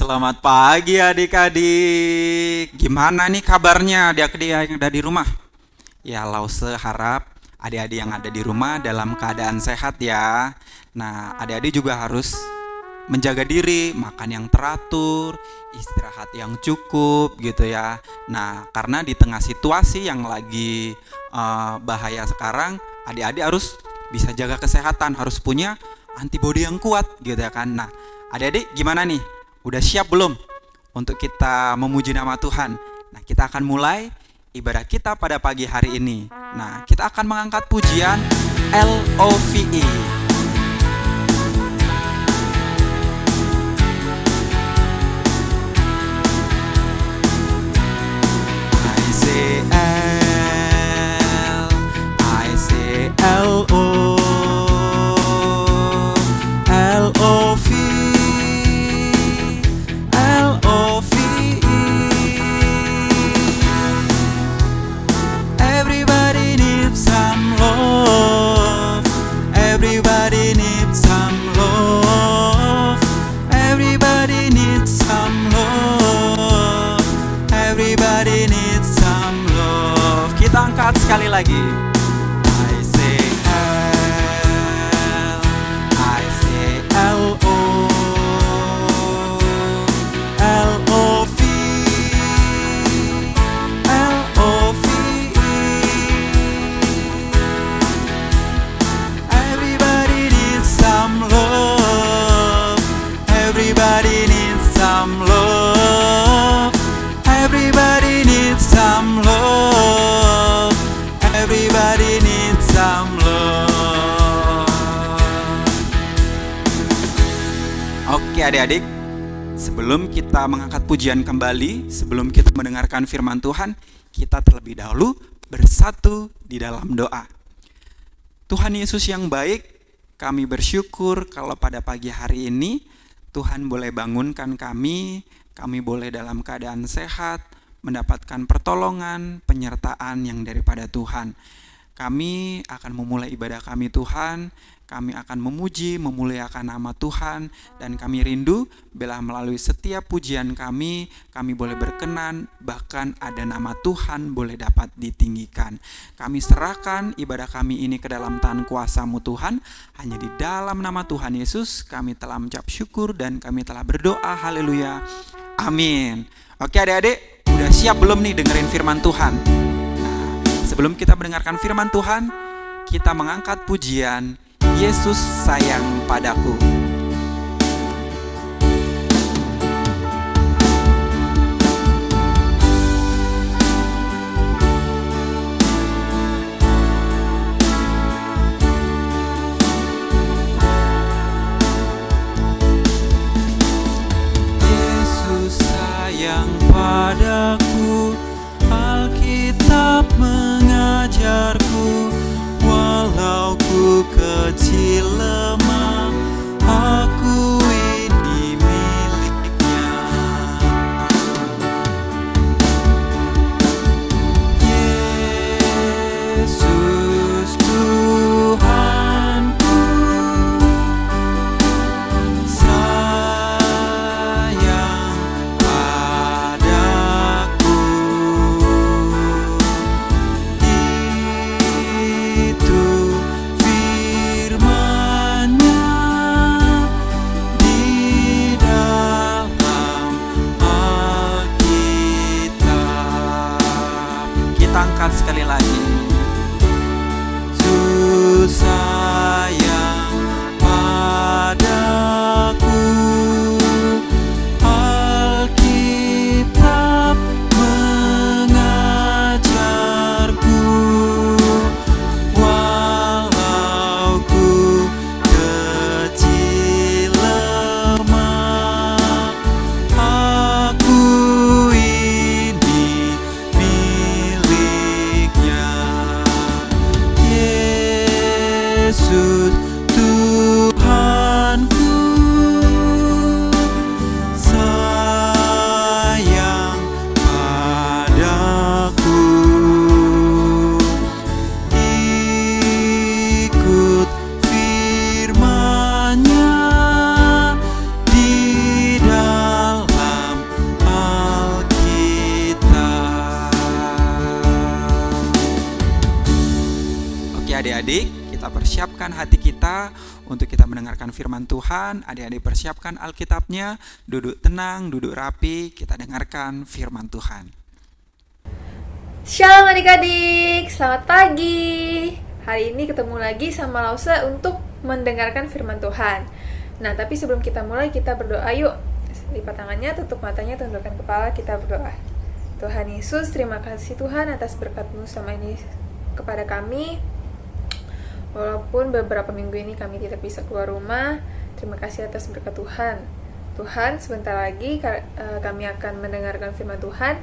Selamat pagi adik-adik. Gimana nih kabarnya adik-adik yang ada di rumah? Ya, Lause harap adik-adik yang ada di rumah dalam keadaan sehat ya. Nah, adik-adik juga harus menjaga diri, makan yang teratur, istirahat yang cukup gitu ya. Nah, karena di tengah situasi yang lagi bahaya sekarang, adik-adik harus bisa jaga kesehatan, harus punya antibodi yang kuat gitu ya kan. Nah, adik-adik gimana nih? Udah siap belum untuk kita memuji nama Tuhan? Nah, kita akan mulai ibadah kita pada pagi hari ini. Nah, kita akan mengangkat pujian LOVE. I say L, I say L-O, L-O-V, L-O-V-E. Everybody needs some love. Everybody needs some love. Everybody needs some love. Everybody needs some love. Kita angkat sekali lagi. I say L, I say L-O, L-O-V, L-O-V-E. Everybody needs some love. Everybody needs some love. Everybody needs some love. Everybody needs some love. Oke adik-adik, sebelum kita mengangkat pujian kembali, sebelum kita mendengarkan firman Tuhan, kita terlebih dahulu bersatu di dalam doa. Tuhan Yesus yang baik, kami bersyukur kalau pada pagi hari ini Tuhan boleh bangunkan kami boleh dalam keadaan sehat, mendapatkan pertolongan, penyertaan yang daripada Tuhan. Kami akan memulai ibadah kami Tuhan, kami akan memuji, memuliakan nama Tuhan, dan kami rindu bila melalui setiap pujian kami boleh berkenan, bahkan ada nama Tuhan boleh dapat ditinggikan. Kami serahkan ibadah kami ini ke dalam tangan kuasa-Mu Tuhan, hanya di dalam nama Tuhan Yesus kami telah mengucap syukur dan kami telah berdoa, haleluya, amin. Oke adik-adik, udah siap belum nih dengerin firman Tuhan? Sebelum kita mendengarkan firman Tuhan, kita mengangkat pujian Yesus sayang padaku. Yesus sayang padaku, Alkitab mengajarku, walau ku kecil lemah, aku ini miliknya. Yesus Tuhanku, sayang padaku. Itu firman-Nya di dalam Alkitab. Kita angkat sekali lagi. Yesus sayang padaku, Alkitab mengajarku, walau ku kecil lemah, aku ini miliknya. adik-adik, kita persiapkan hati kita untuk kita mendengarkan firman Tuhan. Adik-adik persiapkan Alkitabnya, duduk tenang, duduk rapi, kita dengarkan firman Tuhan. Shalom adik-adik, selamat pagi. Hari ini ketemu lagi sama Lause untuk mendengarkan firman Tuhan. Nah, tapi sebelum kita mulai, kita berdoa yuk. Lipat tangannya, tutup matanya, tundukkan kepala, kita berdoa. Tuhan Yesus, terima kasih Tuhan atas berkat-Mu selama ini kepada kami. Walaupun beberapa minggu ini kami tidak bisa keluar rumah, terima kasih atas berkat Tuhan. Tuhan, sebentar lagi kami akan mendengarkan firman Tuhan.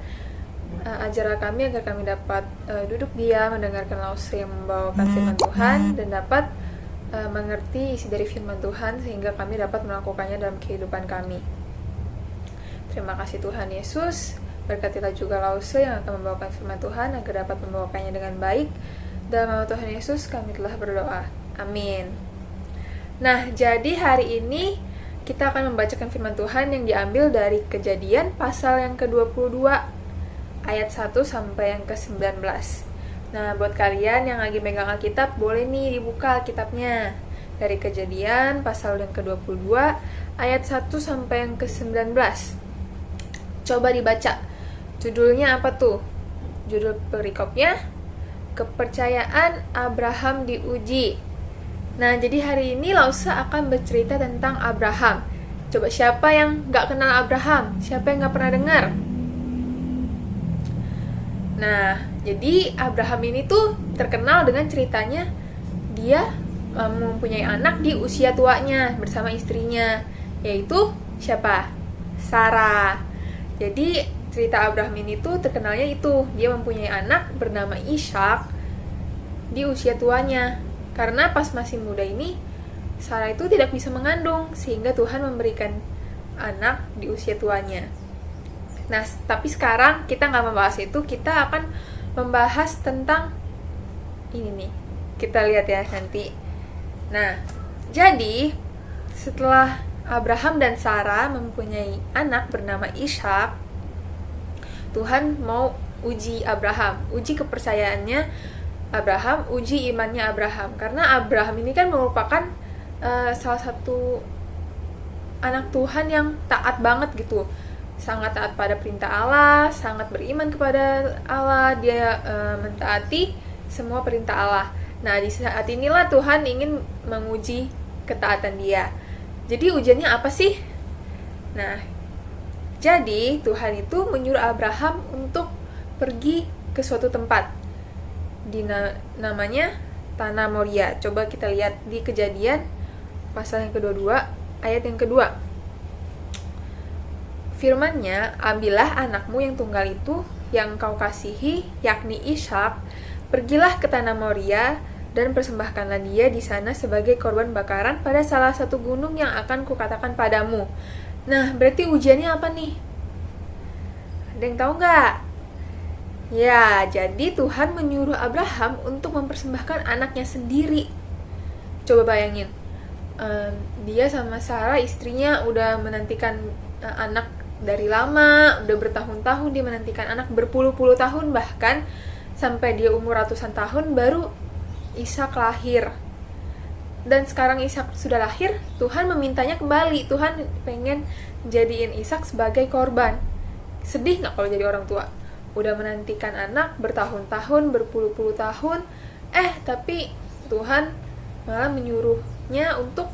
Ajarlah kami agar kami dapat duduk diam mendengarkan Lause yang membawakan firman Tuhan dan dapat mengerti isi dari firman Tuhan sehingga kami dapat melakukannya dalam kehidupan kami. Terima kasih Tuhan Yesus. Berkatilah juga Lause yang akan membawakan firman Tuhan agar dapat membawakannya dengan baik. Dalam nama Tuhan Yesus kami telah berdoa. Amin. Nah, jadi hari ini kita akan membacakan firman Tuhan yang diambil dari Kejadian pasal yang ke-22 ayat 1 sampai yang ke-19. Nah, buat kalian yang lagi megang Alkitab, boleh nih dibuka Alkitabnya. Dari Kejadian pasal yang ke-22 ayat 1 sampai yang ke-19. Coba dibaca. Judulnya apa tuh? Judul perikopnya, Kepercayaan Abraham diuji. Nah, jadi hari ini Lause akan bercerita tentang Abraham. Coba siapa yang gak kenal Abraham? Siapa yang gak pernah dengar? Nah, jadi Abraham ini tuh terkenal dengan ceritanya. Dia mempunyai anak di usia tuanya bersama istrinya, yaitu siapa? Sarah. Jadi cerita Abraham ini tuh terkenalnya itu, dia mempunyai anak bernama Ishak di usia tuanya. Karena pas masih muda ini, Sarah itu tidak bisa mengandung, sehingga Tuhan memberikan anak di usia tuanya. Nah, tapi sekarang kita nggak membahas itu, kita akan membahas tentang ini nih. Kita lihat ya nanti. Nah, jadi setelah Abraham dan Sarah mempunyai anak bernama Ishak, Tuhan mau uji Abraham, uji kepercayaannya Abraham, uji imannya Abraham. Karena Abraham ini kan merupakan salah satu anak Tuhan yang taat banget gitu. Sangat taat pada perintah Allah, sangat beriman kepada Allah, dia mentaati semua perintah Allah. Nah, di saat inilah Tuhan ingin menguji ketaatan dia. Jadi ujiannya apa sih? Nah, jadi Tuhan itu menyuruh Abraham untuk pergi ke suatu tempat namanya Tanah Moria. Coba kita lihat di Kejadian pasal yang ke-22 ayat yang kedua. Firman-Nya, ambillah anakmu yang tunggal itu yang kau kasihi, yakni Ishak, pergilah ke Tanah Moria dan persembahkanlah dia di sana sebagai korban bakaran pada salah satu gunung yang akan kukatakan padamu. Nah, berarti ujiannya apa nih? Ada yang tahu nggak? Ya, jadi Tuhan menyuruh Abraham untuk mempersembahkan anaknya sendiri. Coba bayangin, dia sama Sarah istrinya udah menantikan anak dari lama, udah bertahun-tahun dia menantikan anak, berpuluh-puluh tahun bahkan, sampai dia umur ratusan tahun baru Ishak lahir. Dan sekarang Ishak sudah lahir, Tuhan memintanya kembali. Tuhan pengen jadiin Ishak sebagai korban. Sedih nggak kalau jadi orang tua? Udah menantikan anak bertahun-tahun, berpuluh-puluh tahun, tapi Tuhan malah menyuruhnya untuk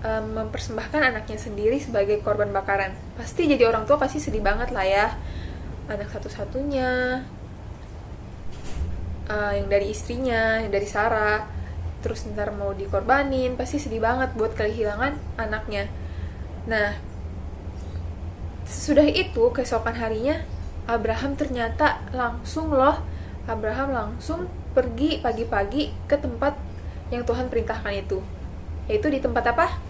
mempersembahkan anaknya sendiri sebagai korban bakaran. Pasti jadi orang tua pasti sedih banget lah ya. Anak satu-satunya, yang dari istrinya, yang dari Sarah, terus ntar mau dikorbanin, pasti sedih banget buat kehilangan anaknya. Nah, sesudah itu, keesokan harinya, Abraham ternyata langsung pergi pagi-pagi ke tempat yang Tuhan perintahkan itu. Yaitu di tempat apa?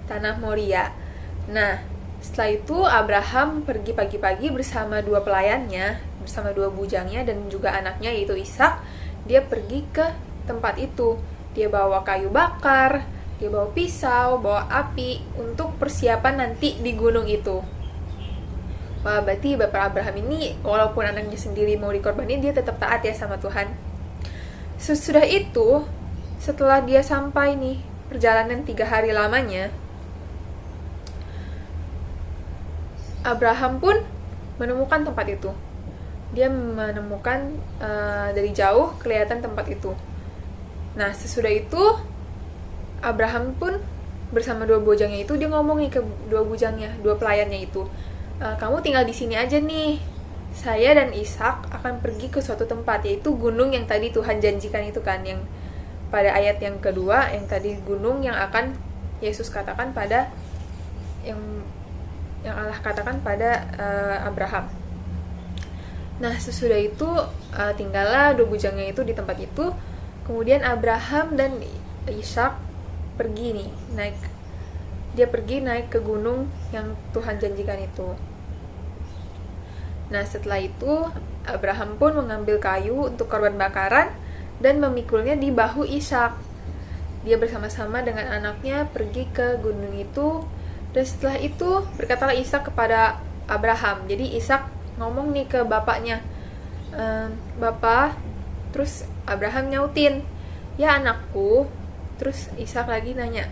Tanah Moria. Nah, setelah itu Abraham pergi pagi-pagi bersama dua pelayannya, bersama dua bujangnya dan juga anaknya yaitu Ishak. Dia pergi ke tempat itu. Dia bawa kayu bakar, dia bawa pisau, bawa api untuk persiapan nanti di gunung itu. Wah, berarti Bapak Abraham ini walaupun anaknya sendiri mau dikorbanin, dia tetap taat ya sama Tuhan. sesudah itu, setelah dia sampai nih perjalanan 3 hari lamanya, Abraham pun menemukan tempat itu. Dia menemukan dari jauh kelihatan tempat itu. Nah, sesudah itu Abraham pun bersama 2 bujangnya itu, dia ngomong nih ke 2 bujangnya, 2 pelayannya itu, kamu tinggal di sini aja nih. Saya dan Ishak akan pergi ke suatu tempat, yaitu gunung yang tadi Tuhan janjikan itu kan, yang pada ayat yang kedua, yang tadi gunung yang akan Yesus katakan pada yang Allah katakan pada Abraham. Nah, sesudah itu tinggallah 2 bujangnya itu di tempat itu. Kemudian Abraham dan Ishak pergi nih, dia pergi naik ke gunung yang Tuhan janjikan itu. Nah, setelah itu Abraham pun mengambil kayu untuk korban bakaran dan memikulnya di bahu Ishak. Dia bersama-sama dengan anaknya pergi ke gunung itu. Dan setelah itu berkatalah Ishak kepada Abraham. Jadi Ishak ngomong nih ke bapaknya, Bapak. Terus Abraham nyautin, ya anakku. Terus Ishak lagi nanya,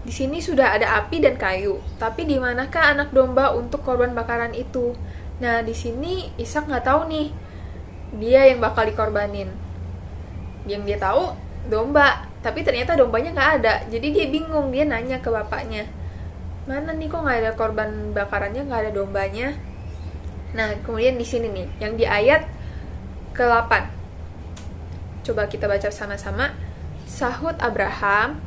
di sini sudah ada api dan kayu, tapi di manakah anak domba untuk korban bakaran itu? Nah, di sini Ishak nggak tahu nih, dia yang bakal dikorbanin. Yang dia tahu domba, tapi ternyata dombanya nggak ada. Jadi dia bingung, dia nanya ke bapaknya, mana nih kok nggak ada korban bakarannya, nggak ada dombanya? Nah, kemudian di sini nih, yang di ayat ke-8, coba kita baca sama-sama. Sahut Abraham,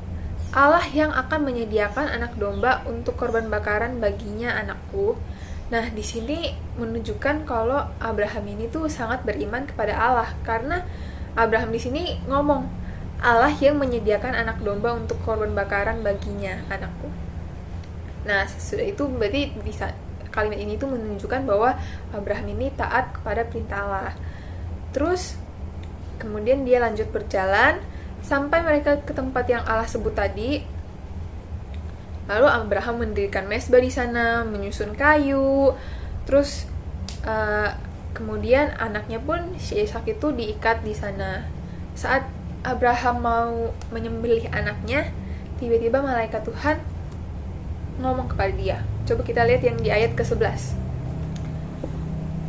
Allah yang akan menyediakan anak domba untuk korban bakaran baginya anakku. Nah, di sini menunjukkan kalau Abraham ini tuh sangat beriman kepada Allah, karena Abraham di sini ngomong, Allah yang menyediakan anak domba untuk korban bakaran baginya anakku. Nah, sesudah itu berarti bisa kalimat ini tuh menunjukkan bahwa Abraham ini taat kepada perintah Allah. Terus kemudian dia lanjut berjalan sampai mereka ke tempat yang Allah sebut tadi. Lalu Abraham mendirikan mezbah di sana, menyusun kayu. Terus kemudian anaknya pun si Ishak itu diikat di sana. Saat Abraham mau menyembelih anaknya, tiba-tiba malaikat Tuhan ngomong kepada dia. Coba kita lihat yang di ayat ke-11.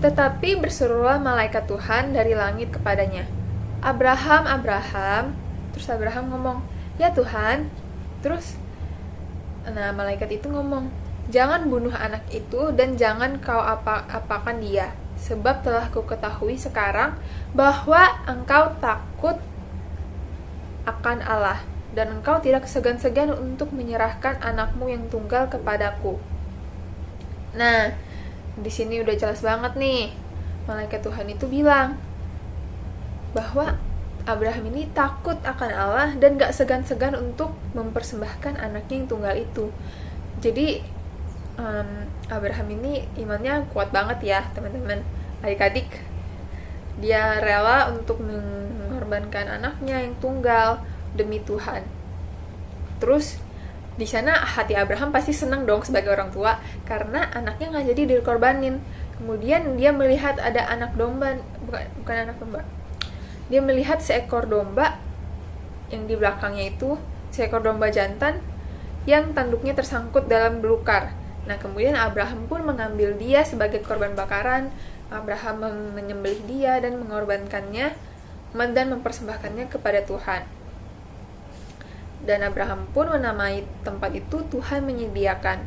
Tetapi berserulah malaikat Tuhan dari langit kepadanya, Abraham, Abraham. Terus Abraham ngomong, ya Tuhan. Terus malaikat itu ngomong, jangan bunuh anak itu dan jangan kau apakan dia, sebab telah ku ketahui sekarang bahwa engkau takut akan Allah dan engkau tidak segan-segan untuk menyerahkan anakmu yang tunggal kepadaku. Nah, di sini udah jelas banget nih, malaikat Tuhan itu bilang bahwa Abraham ini takut akan Allah dan gak segan-segan untuk mempersembahkan anaknya yang tunggal itu. Jadi Abraham ini imannya kuat banget ya teman-teman, adik-adik. Dia rela untuk mengorbankan anaknya yang tunggal demi Tuhan. Terus di sana hati Abraham pasti senang dong sebagai orang tua, karena anaknya gak jadi dikorbanin. Kemudian dia melihat ada anak domba, bukan anak domba. Dia melihat seekor domba yang di belakangnya itu, seekor domba jantan yang tanduknya tersangkut dalam belukar. Nah, kemudian Abraham pun mengambil dia sebagai korban bakaran. Abraham menyembelih dia dan mengorbankannya dan mempersembahkannya kepada Tuhan. Dan Abraham pun menamai tempat itu Tuhan menyediakan.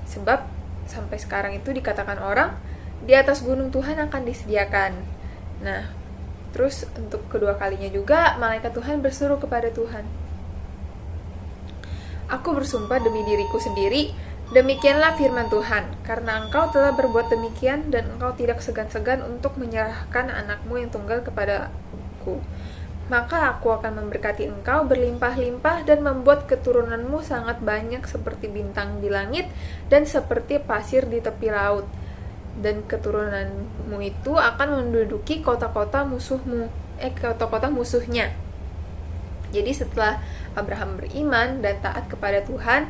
Sebab sampai sekarang itu dikatakan orang, di atas gunung Tuhan akan disediakan. Nah, terus untuk kedua kalinya juga malaikat Tuhan berseru kepada Tuhan, aku bersumpah demi diriku sendiri, demikianlah firman Tuhan, karena engkau telah berbuat demikian dan engkau tidak segan-segan untuk menyerahkan anakmu yang tunggal kepadaku, maka aku akan memberkati engkau berlimpah-limpah dan membuat keturunanmu sangat banyak seperti bintang di langit dan seperti pasir di tepi laut. Dan keturunanmu itu akan menduduki kota-kota musuhnya. Jadi setelah Abraham beriman dan taat kepada Tuhan,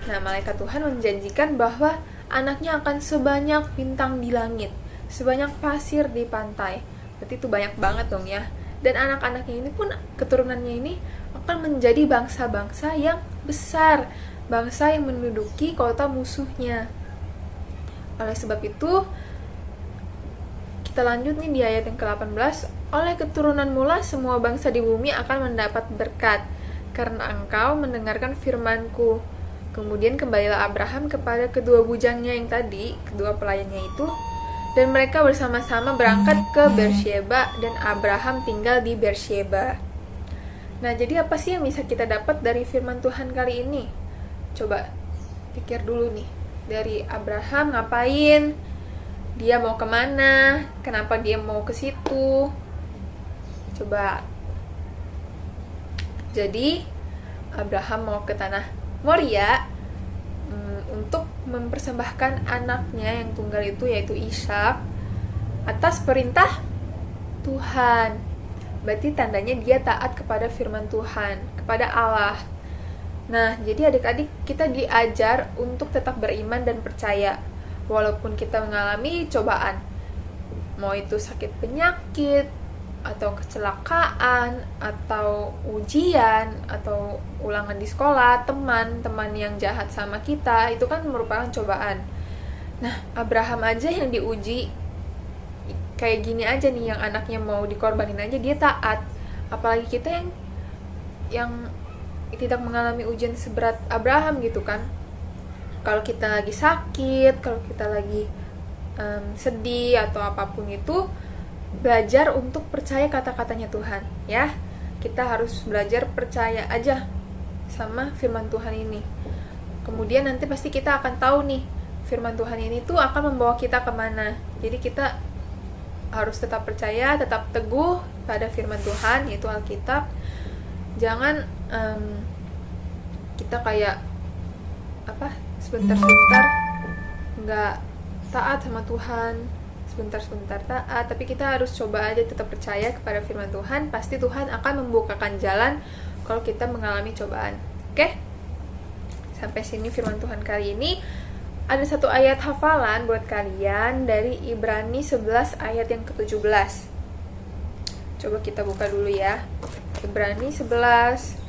nah malaikat Tuhan menjanjikan bahwa anaknya akan sebanyak bintang di langit, sebanyak pasir di pantai. Berarti itu banyak banget dong ya. Dan anak-anaknya ini pun, keturunannya ini akan menjadi bangsa-bangsa yang besar, bangsa yang menduduki kota musuhnya. Oleh sebab itu, kita lanjut nih di ayat yang ke-18. Oleh keturunan mula semua bangsa di bumi akan mendapat berkat, karena engkau mendengarkan firman-Ku. Kemudian kembalilah Abraham kepada kedua bujangnya yang tadi, kedua pelayannya itu, dan mereka bersama-sama berangkat ke Beersheba, dan Abraham tinggal di Beersheba. Nah, jadi apa sih yang bisa kita dapat dari firman Tuhan kali ini? Coba pikir dulu nih, dari Abraham ngapain? Dia mau kemana? Kenapa dia mau ke situ? Coba. Jadi, Abraham mau ke tanah Moria untuk mempersembahkan anaknya yang tunggal itu, yaitu Ishak, atas perintah Tuhan. Berarti tandanya dia taat kepada firman Tuhan, kepada Allah. Nah, jadi adik-adik kita diajar untuk tetap beriman dan percaya walaupun kita mengalami cobaan, mau itu sakit penyakit, atau kecelakaan, atau ujian, atau ulangan di sekolah, teman-teman yang jahat sama kita, itu kan merupakan cobaan. Nah, Abraham aja yang diuji kayak gini aja nih, yang anaknya mau dikorbanin aja dia taat. Apalagi kita yang tidak mengalami ujian seberat Abraham gitu kan. Kalau kita lagi sakit, kalau kita lagi sedih atau apapun itu, belajar untuk percaya kata-katanya Tuhan, ya. Kita harus belajar percaya aja sama firman Tuhan ini. Kemudian nanti pasti kita akan tahu nih, firman Tuhan ini tuh akan membawa kita kemana. Jadi kita harus tetap percaya, tetap teguh pada firman Tuhan, yaitu Alkitab. Jangan kita kayak sebentar-sebentar nggak taat sama Tuhan, sebentar-sebentar taat, tapi kita harus coba aja tetap percaya kepada firman Tuhan. Pasti Tuhan akan membukakan jalan kalau kita mengalami cobaan. Oke? Sampai sini firman Tuhan kali ini. Ada satu ayat hafalan buat kalian dari Ibrani 11 ayat yang ke-17. Coba kita buka dulu ya. Ibrani 11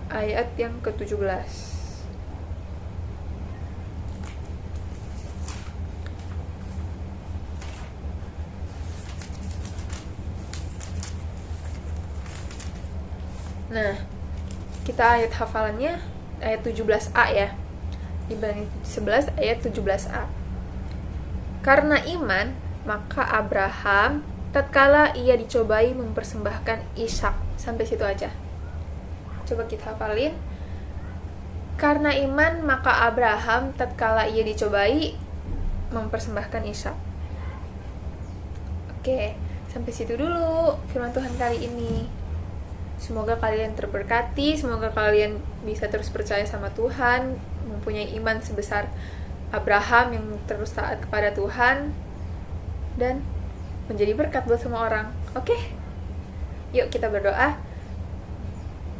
ayat yang ke-17. Nah, kita ayat hafalannya ayat 17a ya. Ibrani 11 ayat 17a. Karena iman, maka Abraham tatkala ia dicobai mempersembahkan Ishak. Sampai situ aja. Coba kita hafalin. Karena iman, maka Abraham tatkala ia dicobai mempersembahkan Ishak. Oke, sampai situ dulu firman Tuhan kali ini. Semoga kalian terberkati, semoga kalian bisa terus percaya sama Tuhan, mempunyai iman sebesar Abraham yang terus taat kepada Tuhan, dan menjadi berkat buat semua orang. Oke? Yuk kita berdoa.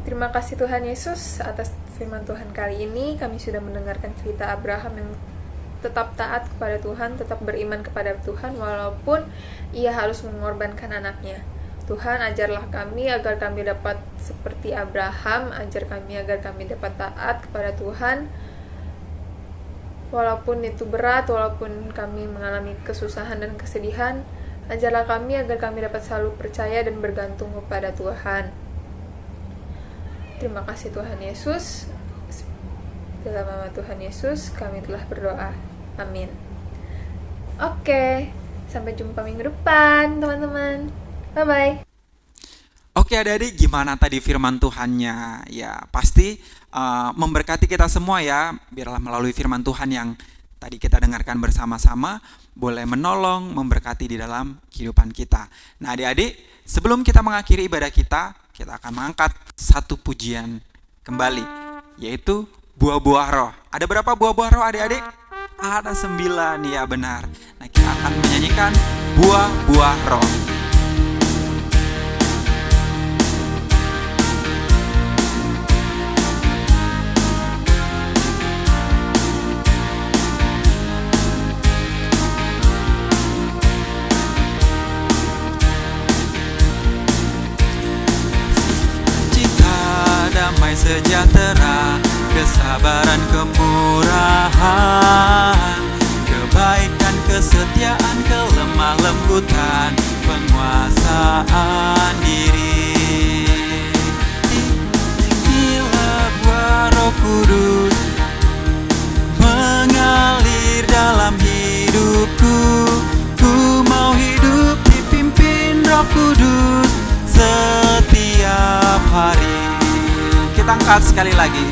Terima kasih Tuhan Yesus atas firman Tuhan kali ini. Kami sudah mendengarkan cerita Abraham yang tetap taat kepada Tuhan, tetap beriman kepada Tuhan walaupun ia harus mengorbankan anaknya. Tuhan, ajarlah kami agar kami dapat seperti Abraham, ajar kami agar kami dapat taat kepada Tuhan walaupun itu berat, walaupun kami mengalami kesusahan dan kesedihan. Ajarlah kami agar kami dapat selalu percaya dan bergantung kepada Tuhan. Terima kasih Tuhan Yesus. Dalam nama Tuhan Yesus kami telah berdoa. Amin. Oke, sampai jumpa minggu depan teman-teman. Bye-bye. Oke adik-adik, gimana tadi firman Tuhannya? Ya pasti memberkati kita semua ya. Biarlah melalui firman Tuhan yang tadi kita dengarkan bersama-sama boleh menolong, memberkati di dalam kehidupan kita. Nah adik-adik, sebelum kita mengakhiri ibadah kita akan mengangkat satu pujian kembali, yaitu buah-buah roh. Ada berapa buah-buah roh adik-adik? Ada 9, ya benar. Nah kita akan menyanyikan buah-buah roh. sejahtera, kesabaran, kemurahan, kebaikan, kesetiaan, kelemah lembutan, penguasaan diri. Inilah buah Roh Kudus mengalir dalam hidupku. Ku mau hidup dipimpin Roh Kudus setiap hari. Kita angkat sekali lagi.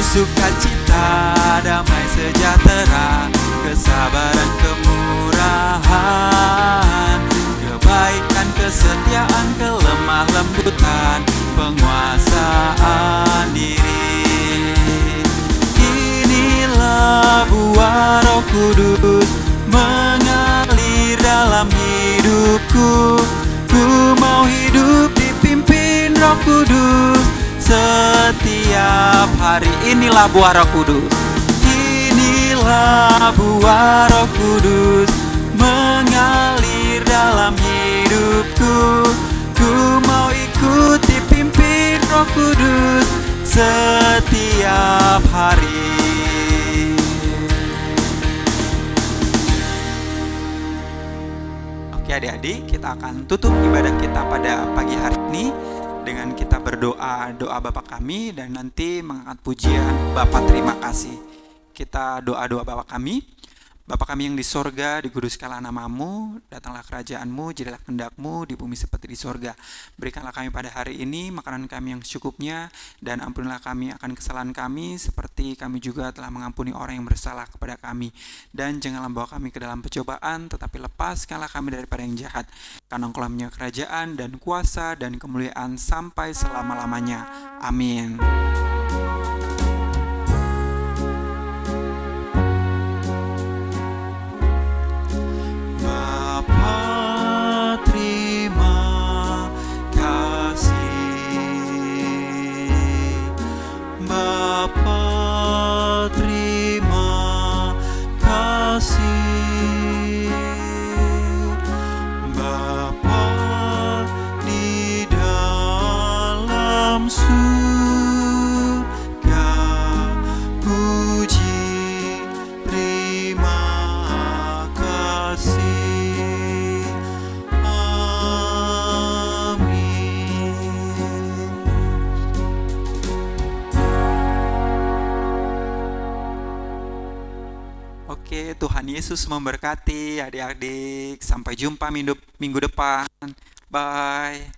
Sukacita, damai sejahtera, kesabaran, kemurahan, kebaikan, kesetiaan, kelemah lembutan, penguasaan diri. Inilah buah Roh Kudus mengalir dalam hidupku. Ku mau hidup dipimpin Roh Kudus setiap hari. Inilah buah Roh Kudus. Inilah buah Roh Kudus mengalir dalam hidupku. Ku mau ikut dipimpin Roh Kudus setiap hari. Oke adik-adik, kita akan tutup ibadah kita pada pagi hari ini dengan kita berdoa, doa Bapa kami, dan nanti mengangkat pujian Bapa terima kasih. Kita doa-doa Bapa kami. Bapa kami yang di sorga, dikuduskanlah namamu, datanglah kerajaanmu, jadilah kehendak-mu di bumi seperti di sorga. Berikanlah kami pada hari ini makanan kami yang secukupnya, dan ampunilah kami akan kesalahan kami, seperti kami juga telah mengampuni orang yang bersalah kepada kami. Dan janganlah bawa kami ke dalam pencobaan, tetapi lepaskanlah kami daripada yang jahat. Karena Engkau punya kerajaan dan kuasa dan kemuliaan sampai selama-lamanya. Amin. Oke, Tuhan Yesus memberkati adik-adik. Sampai jumpa minggu depan. Bye.